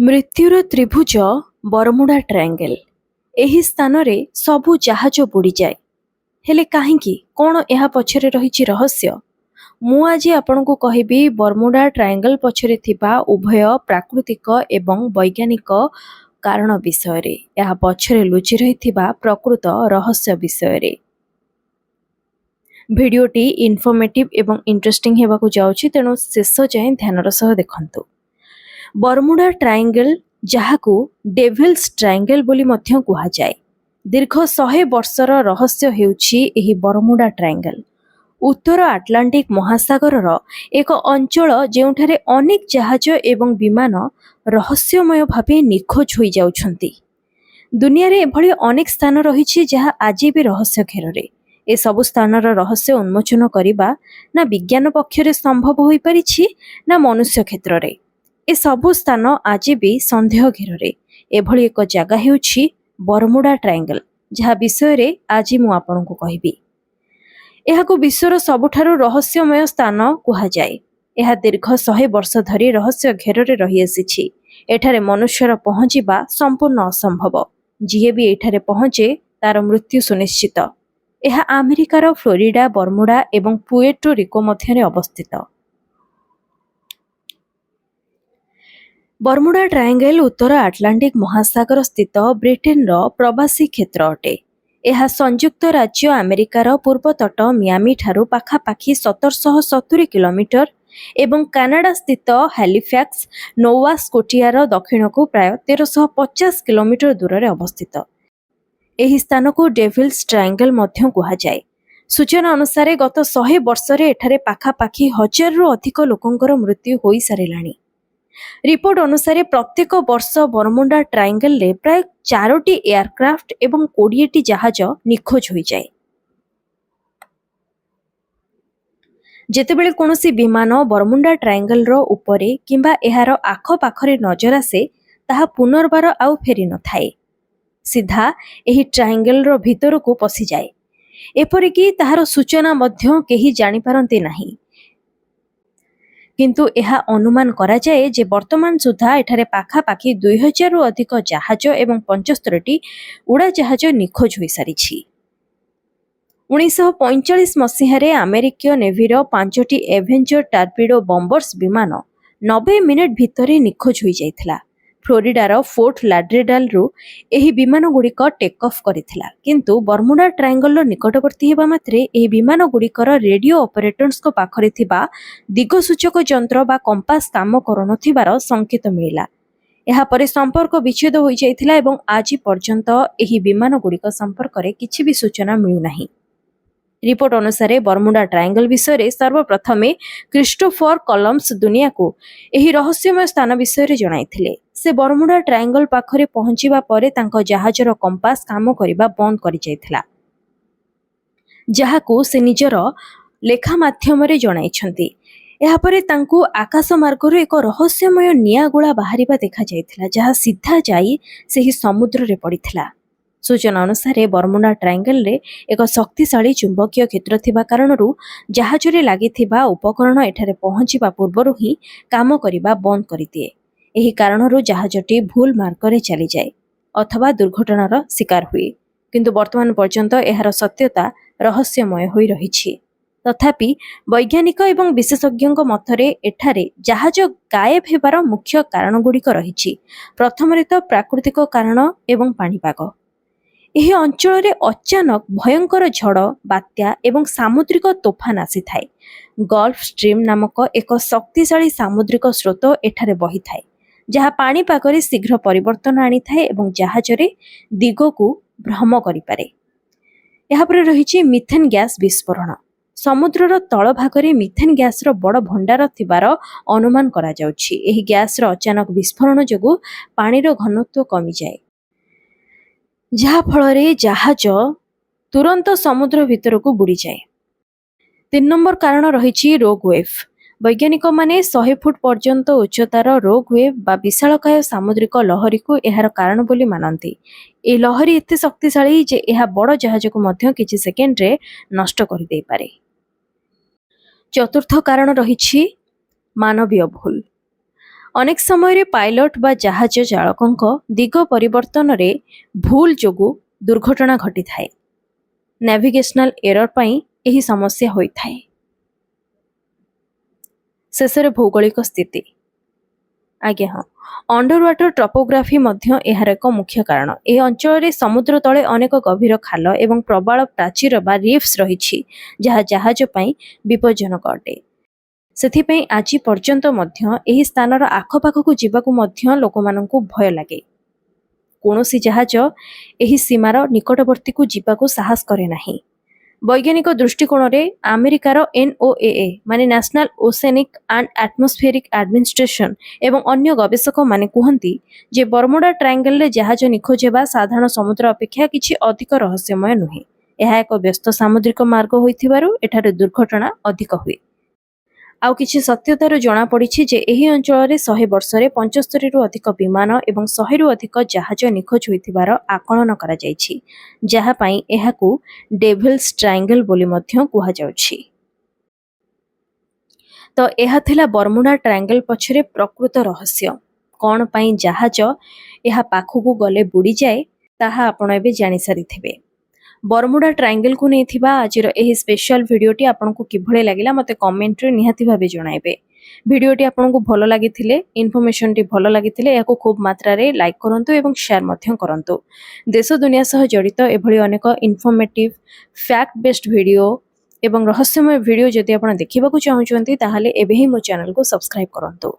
ମୃତ୍ୟୁର ତ୍ରିଭୁଜ Bermuda triangle. ଏହି ସ୍ଥାନରେ ସବୁ ଜାହାଜ ବୁଡ଼ିଯାଏ। ହେଲେ କାହିଁକି? କ'ଣ ଏହା ପଛରେ ରହିଛି ରହସ୍ୟ? ମୁଁ ଆଜି ଆପଣଙ୍କୁ କହିବି ବରମୁଡା ଟ୍ରାଏଙ୍ଗେଲ ପଛରେ ଥିବା ଉଭୟ ପ୍ରାକୃତିକ ଏବଂ ବୈଜ୍ଞାନିକ କାରଣ ବିଷୟରେ, ଏହା ପଛରେ ଲୁଚି ରହିଥିବା ପ୍ରକୃତ ରହସ୍ୟ ବିଷୟରେ। ଭିଡ଼ିଓଟି ଇନଫର୍ମେଟିଭ୍ ଏବଂ ଇଣ୍ଟରେଷ୍ଟିଂ ହେବାକୁ ଯାଉଛି, ତେଣୁ ଶେଷ ଯାଏଁ ଧ୍ୟାନର ସହ ଦେଖନ୍ତୁ। ବରମୁଡା ଟ୍ରାଏଙ୍ଗେଲ, ଯାହାକୁ ଡେଭିଲ୍ସ ଟ୍ରାଏଙ୍ଗେଲ ବୋଲି ମଧ୍ୟ କୁହାଯାଏ, ଦୀର୍ଘ 100 ବର୍ଷର ରହସ୍ୟ ହେଉଛି ଏହି ବରମୁଡା ଟ୍ରାଏଙ୍ଗେଲ। ଉତ୍ତର ଆଟଲାଣ୍ଟିକ ମହାସାଗରର ଏକ ଅଞ୍ଚଳ ଯେଉଁଠାରେ ଅନେକ ଜାହାଜ ଏବଂ ବିମାନ ରହସ୍ୟମୟ ଭାବେ ନିଖୋଜ ହୋଇଯାଉଛନ୍ତି। ଦୁନିଆରେ ଏଭଳି ଅନେକ ସ୍ଥାନ ରହିଛି ଯାହା ଆଜି ବି ରହସ୍ୟ ଘେରରେ। ଏସବୁ ସ୍ଥାନର ରହସ୍ୟ ଉନ୍ମୋଚନ କରିବା ନା ବିଜ୍ଞାନ ପକ୍ଷରେ ସମ୍ଭବ ହୋଇପାରିଛି ନା ମନୁଷ୍ୟ କ୍ଷେତ୍ରରେ। ଏସବୁ ସ୍ଥାନ ଆଜି ବି ସନ୍ଦେହ ଘେରରେ। ଏଭଳି ଏକ ଜାଗା ହେଉଛି ବରମୁଡା ଟ୍ରାଏଙ୍ଗେଲ, ଯାହା ବିଷୟରେ ଆଜି ମୁଁ ଆପଣଙ୍କୁ କହିବି। ଏହାକୁ ବିଶ୍ୱର ସବୁଠାରୁ ରହସ୍ୟମୟ ସ୍ଥାନ କୁହାଯାଏ। ଏହା ଦୀର୍ଘ 100 ବର୍ଷ ଧରି ରହସ୍ୟ ଘେରରେ ରହିଆସିଛି। ଏଠାରେ ମନୁଷ୍ୟର ପହଞ୍ଚିବା ସମ୍ପୂର୍ଣ୍ଣ ଅସମ୍ଭବ। ଯିଏ ବି ଏଠାରେ ପହଞ୍ଚେ ତାର ମୃତ୍ୟୁ ସୁନିଶ୍ଚିତ। ଏହା ଆମେରିକାର ଫ୍ଲୋରିଡା, ବରମୁଡା ଏବଂ ପୁଏର୍ଟୋ ରିକୋ ମଧ୍ୟରେ ଅବସ୍ଥିତ। ବରମୁଡା ଟ୍ରାଏଙ୍ଗେଲ ଉତ୍ତର ଆଟଲାଣ୍ଟିକ ମହାସାଗର ସ୍ଥିତ ବ୍ରିଟେନର ପ୍ରବାସୀ କ୍ଷେତ୍ର ଅଟେ। ଏହା ସଂଯୁକ୍ତ ରାଜ୍ୟ ଆମେରିକାର ପୂର୍ବ ତଟ ମିଆମି ଠାରୁ ପାଖାପାଖି 1770 କିଲୋମିଟର ଏବଂ କାନାଡା ସ୍ଥିତ ହାଲିଫ୍ୟାକ୍ସ, ନୋଭା ସ୍କୋଟିଆର ଦକ୍ଷିଣକୁ ପ୍ରାୟ 1350 କିଲୋମିଟର ଦୂରରେ ଅବସ୍ଥିତ। ଏହି ସ୍ଥାନକୁ ଡେଭିଲ୍ସ ଟ୍ରାଏଙ୍ଗେଲ ମଧ୍ୟ କୁହାଯାଏ। ସୂଚନା ଅନୁସାରେ ଗତ 100 ବର୍ଷରେ ଏଠାରେ ପାଖାପାଖି 1000ରୁ ଅଧିକ ଲୋକଙ୍କର ମୃତ୍ୟୁ ହୋଇସାରିଲାଣି। ରିପୋର୍ଟ ଅନୁସାରେ ପ୍ରତ୍ୟେକ ବର୍ଷ ବରମୁଡା ଟ୍ରାଏଙ୍ଗେଲରେ ପ୍ରାୟ 4ଟି ଏୟାରକ୍ରାଫ୍ଟ ଏବଂ 20ଟି ଜାହାଜ ନିଖୋଜ ହୋଇଯାଏ। ଯେତେବେଳେ କୌଣସି ବିମାନ ବରମୁଡା ଟ୍ରାଏଙ୍ଗେଲର ଉପରେ କିମ୍ବା ଏହାର ଆଖପାଖରେ ନଜର ଆସେ, ତାହା ପୁନର୍ବାର ଆଉ ଫେରି ନଥାଏ। ସିଧା ଏହି ଟ୍ରାଏଙ୍ଗେଲର ଭିତରକୁ ପଶିଯାଏ। ଏପରିକି ତାହାର ସୂଚନା ମଧ୍ୟ କେହି ଜାଣିପାରନ୍ତି ନାହିଁ। କିନ୍ତୁ ଏହା ଅନୁମାନ କରାଯାଏ ଯେ ବର୍ତ୍ତମାନ ସୁଦ୍ଧା ଏଠାରେ ପାଖାପାଖି 2000ରୁ ଅଧିକ ଜାହାଜ ଏବଂ 75ଟି ଉଡ଼ାଜାହାଜ ନିଖୋଜ ହୋଇସାରିଛି। 1945 ମସିହାରେ ଆମେରିକୀୟ ନେଭିର 5ଟି ଏଭେଞ୍ଜର ଟର୍ପିଡୋ ବମ୍ବର୍ସ ବିମାନ 90 ମିନିଟ୍ ଭିତରେ ନିଖୋଜ ହୋଇଯାଇଥିଲା। ଫ୍ଲୋରିଡାର ଫୋର୍ଟ ଲାଡ୍ରେଡାଲରୁ ଏହି ବିମାନଗୁଡ଼ିକ ଟେକ୍ ଅଫ୍ କରିଥିଲା। କିନ୍ତୁ ବରମୁଡା ଟ୍ରାଏଙ୍ଗେଲର ନିକଟବର୍ତ୍ତୀ ହେବା ମାତ୍ରେ ଏହି ବିମାନଗୁଡ଼ିକର ରେଡିଓ ଅପରେଟର୍ସଙ୍କ ପାଖରେ ଥିବା ଦିଗସୂଚକ ଯନ୍ତ୍ର ବା କମ୍ପାସ କାମ କରୁନଥିବାର ସଙ୍କେତ ମିଳିଲା। ଏହାପରେ ସମ୍ପର୍କ ବିଚ୍ଛେଦ ହୋଇଯାଇଥିଲା ଏବଂ ଆଜି ପର୍ଯ୍ୟନ୍ତ ଏହି ବିମାନଗୁଡ଼ିକ ସମ୍ପର୍କରେ କିଛି ବି ସୂଚନା ମିଳୁନାହିଁ। ରିପୋର୍ଟ ଅନୁସାରେ ବରମୁଡା ଟ୍ରାଏଙ୍ଗେଲ ବିଷୟରେ ସର୍ବପ୍ରଥମେ କ୍ରିଷ୍ଟୋଫର କଲମ୍ବସ ଦୁନିଆକୁ ଏହି ରହସ୍ୟମୟ ସ୍ଥାନ ବିଷୟରେ ଜଣାଇଥିଲେ। ସେ ବରମୁଡା ଟ୍ରାଏଙ୍ଗେଲ ପାଖରେ ପହଞ୍ଚିବା ପରେ ତାଙ୍କ ଜାହାଜର କମ୍ପାସ କାମ କରିବା ବନ୍ଦ କରିଯାଇଥିଲା, ଯାହାକୁ ସେ ନିଜର ଲେଖା ମାଧ୍ୟମରେ ଜଣାଇଛନ୍ତି। ଏହାପରେ ତାଙ୍କୁ ଆକାଶ ମାର୍ଗରୁ ଏକ ରହସ୍ୟମୟ ନିଆଁ ଗୋଳା ବାହାରିବା ଦେଖାଯାଇଥିଲା, ଯାହା ସିଧା ଯାଇ ସେହି ସମୁଦ୍ରରେ ପଡ଼ିଥିଲା। ସୂଚନା ଅନୁସାରେ ବରମୁଡା ଟ୍ରାଏଙ୍ଗେଲରେ ଏକ ଶକ୍ତିଶାଳୀ ଚୁମ୍ବକୀୟ କ୍ଷେତ୍ର ଥିବା କାରଣରୁ ଜାହାଜରେ ଲାଗିଥିବା ଉପକରଣ ଏଠାରେ ପହଞ୍ଚିବା ପୂର୍ବରୁ ହିଁ କାମ କରିବା ବନ୍ଦ କରିଦିଏ। ଏହି କାରଣରୁ ଜାହାଜଟି ଭୁଲ ମାର୍ଗରେ ଚାଲିଯାଏ ଅଥବା ଦୁର୍ଘଟଣାର ଶିକାର ହୁଏ। କିନ୍ତୁ ବର୍ତ୍ତମାନ ପର୍ଯ୍ୟନ୍ତ ଏହାର ସତ୍ୟତା ରହସ୍ୟମୟ ହୋଇ ରହିଛି। ତଥାପି ବୈଜ୍ଞାନିକ ଏବଂ ବିଶେଷଜ୍ଞଙ୍କ ମତରେ ଏଠାରେ ଜାହାଜ ଗାୟବ ହେବାର ମୁଖ୍ୟ କାରଣଗୁଡ଼ିକ ରହିଛି। ପ୍ରଥମରେ ତ ପ୍ରାକୃତିକ କାରଣ ଏବଂ ପାଣିପାଗ। ଏହି ଅଞ୍ଚଳରେ ଅଚାନକ ଭୟଙ୍କର ଝଡ଼, ବାତ୍ୟା ଏବଂ ସାମୁଦ୍ରିକ ତୋଫାନ ଆସିଥାଏ। ଗଲ୍ଫ ଷ୍ଟ୍ରିମ୍ ନାମକ ଏକ ଶକ୍ତିଶାଳୀ ସାମୁଦ୍ରିକ ସ୍ରୋତ ଏଠାରେ ବହିଥାଏ, ଯାହା ପାଣିପାଗରେ ଶୀଘ୍ର ପରିବର୍ତ୍ତନ ଆଣିଥାଏ ଏବଂ ଜାହାଜରେ ଦିଗକୁ ଭ୍ରମ କରିପାରେ। ଏହାପରେ ରହିଛି ମିଥେନ୍ ଗ୍ୟାସ୍ ବିସ୍ଫୋରଣ। ସମୁଦ୍ରର ତଳଭାଗରେ ମିଥେନ୍ ଗ୍ୟାସ୍ର ବଡ଼ ଭଣ୍ଡାର ଥିବାର ଅନୁମାନ କରାଯାଉଛି। ଏହି ଗ୍ୟାସ୍ର ଅଚାନକ ବିସ୍ଫୋରଣ ଯୋଗୁଁ ପାଣିର ଘନତ୍ୱ କମିଯାଏ, ଯାହାଫଳରେ ଜାହାଜ ତୁରନ୍ତ ସମୁଦ୍ର ଭିତରକୁ ବୁଡ଼ିଯାଏ। 3 ନମ୍ବର କାରଣ ରହିଛି ରୋଗ୍ ୱେଭ୍। ବୈଜ୍ଞାନିକମାନେ 100 ଫୁଟ ପର୍ଯ୍ୟନ୍ତ ଉଚ୍ଚତାର ରୋଗ୍ ୱେଭ୍ ବା ବିଶାଳକାୟ ସାମୁଦ୍ରିକ ଲହରୀକୁ ଏହାର କାରଣ ବୋଲି ମାନନ୍ତି। ଏହି ଲହରୀ ଏତେ ଶକ୍ତିଶାଳୀ ଯେ ଏହା ବଡ଼ ଜାହାଜକୁ ମଧ୍ୟ କିଛି ସେକେଣ୍ଡରେ ନଷ୍ଟ କରିଦେଇପାରେ। ଚତୁର୍ଥ କାରଣ ରହିଛି ମାନବୀୟ ଭୁଲ। ଅନେକ ସମୟରେ ପାଇଲଟ ବା ଜାହାଜ ଚାଳକଙ୍କ ଦିଗ ପରିବର୍ତ୍ତନରେ ଭୁଲ ଯୋଗୁଁ ଦୁର୍ଘଟଣା ଘଟିଥାଏ। ନାଭିଗେସନାଲ ଏରର ପାଇଁ ଏହି ସମସ୍ୟା ହୋଇଥାଏ। ଶେଷରେ ଭୌଗୋଳିକ ସ୍ଥିତି। ଆଜ୍ଞା ହଁ, ଅଣ୍ଡର ୱାଟର ଟପୋଗ୍ରାଫି ମଧ୍ୟ ଏହାର ଏକ ମୁଖ୍ୟ କାରଣ। ଏହି ଅଞ୍ଚଳରେ ସମୁଦ୍ର ତଳେ ଅନେକ ଗଭୀର ଖାଲ ଏବଂ ପ୍ରବାଳ ପ୍ରାଚୀର ବା ରିଫ୍ସ ରହିଛି, ଯାହା ଜାହାଜ ପାଇଁ ବିପଜ୍ଜନକ ଅଟେ। ସେଥିପାଇଁ ଆଜି ପର୍ଯ୍ୟନ୍ତ ମଧ୍ୟ ଏହି ସ୍ଥାନର ଆଖପାଖକୁ ଯିବାକୁ ମଧ୍ୟ ଲୋକମାନଙ୍କୁ ଭୟ ଲାଗେ। କୌଣସି ଜାହାଜ ଏହି ସୀମାର ନିକଟବର୍ତ୍ତୀକୁ ଯିବାକୁ ସାହସ କରେ ନାହିଁ। ବୈଜ୍ଞାନିକ ଦୃଷ୍ଟିକୋଣରେ ଆମେରିକାର NOAA ମାନେ ନ୍ୟାସନାଲ ଓସେନିକ୍ ଆଣ୍ଡ ଆଟମସ୍ଫିୟରିକ୍ ଆଡମିନିଷ୍ଟ୍ରେସନ ଏବଂ ଅନ୍ୟ ଗବେଷକମାନେ କୁହନ୍ତି ଯେ ବରମୁଡା ଟ୍ରାୟାଙ୍ଗଲରେ ଜାହାଜ ନିଖୋଜ ହେବା ସାଧାରଣ ସମୁଦ୍ର ଅପେକ୍ଷା କିଛି ଅଧିକ ରହସ୍ୟମୟ ନୁହେଁ। ଏହା ଏକ ବ୍ୟସ୍ତ ସାମୁଦ୍ରିକ ମାର୍ଗ ହୋଇଥିବାରୁ ଏଠାରେ ଦୁର୍ଘଟଣା ଅଧିକ ହୁଏ। ଆଉ କିଛି ସତ୍ୟତାରୁ ଜଣାପଡ଼ିଛି ଯେ ଏହି ଅଞ୍ଚଳରେ 100 ବର୍ଷରେ 75ରୁ ଅଧିକ ବିମାନ ଏବଂ 100ରୁ ଅଧିକ ଜାହାଜ ନିଖୋଜ ହୋଇଥିବାର ଆକଳନ କରାଯାଇଛି, ଯାହା ପାଇଁ ଏହାକୁ ଡେଭିଲ୍ସ ଟ୍ରାୟାଙ୍ଗଲ ବୋଲି ମଧ୍ୟ କୁହାଯାଉଛି। ତ ଏହା ଥିଲା ବରମୁଡା ଟ୍ରାୟାଙ୍ଗଲ ପଛରେ ପ୍ରକୃତ ରହସ୍ୟ। କ'ଣ ପାଇଁ ଜାହାଜ ଏହା ପାଖକୁ ଗଲେ ବୁଡ଼ିଯାଏ, ତାହା ଆପଣ ଏବେ ଜାଣିସାରିଥିବେ। ବରମୁଡା ଟ୍ରାୟାଙ୍ଗଲକୁ ନେଇଥିବା ଆଜିର ଏହି ସ୍ପେଶାଲ ଭିଡ଼ିଓଟି ଆପଣଙ୍କୁ କିଭଳି ଲାଗିଲା ମୋତେ କମେଣ୍ଟରେ ନିହାତି ଭାବେ ଜଣାଇବେ। ଭିଡ଼ିଓଟି ଆପଣଙ୍କୁ ଭଲ ଲାଗିଥିଲେ, ଇନଫର୍ମେସନଟି ଭଲ ଲାଗିଥିଲେ ଏହାକୁ ଖୁବ୍ ମାତ୍ରାରେ ଲାଇକ୍ କରନ୍ତୁ ଏବଂ ସେୟାର ମଧ୍ୟ କରନ୍ତୁ। ଦେଶ ଦୁନିଆ ସହ ଜଡ଼ିତ ଏଭଳି ଅନେକ ଇନଫର୍ମେଟିଭ୍ ଫ୍ୟାକ୍ଟ ବେସ୍ଡ ଭିଡ଼ିଓ ଏବଂ ରହସ୍ୟମୟ ଭିଡ଼ିଓ ଯଦି ଆପଣ ଦେଖିବାକୁ ଚାହୁଁଛନ୍ତି ତାହେଲେ ଏବେ ହିଁ ମୋ ଚ୍ୟାନେଲକୁ ସବସ୍କ୍ରାଇବ୍ କରନ୍ତୁ।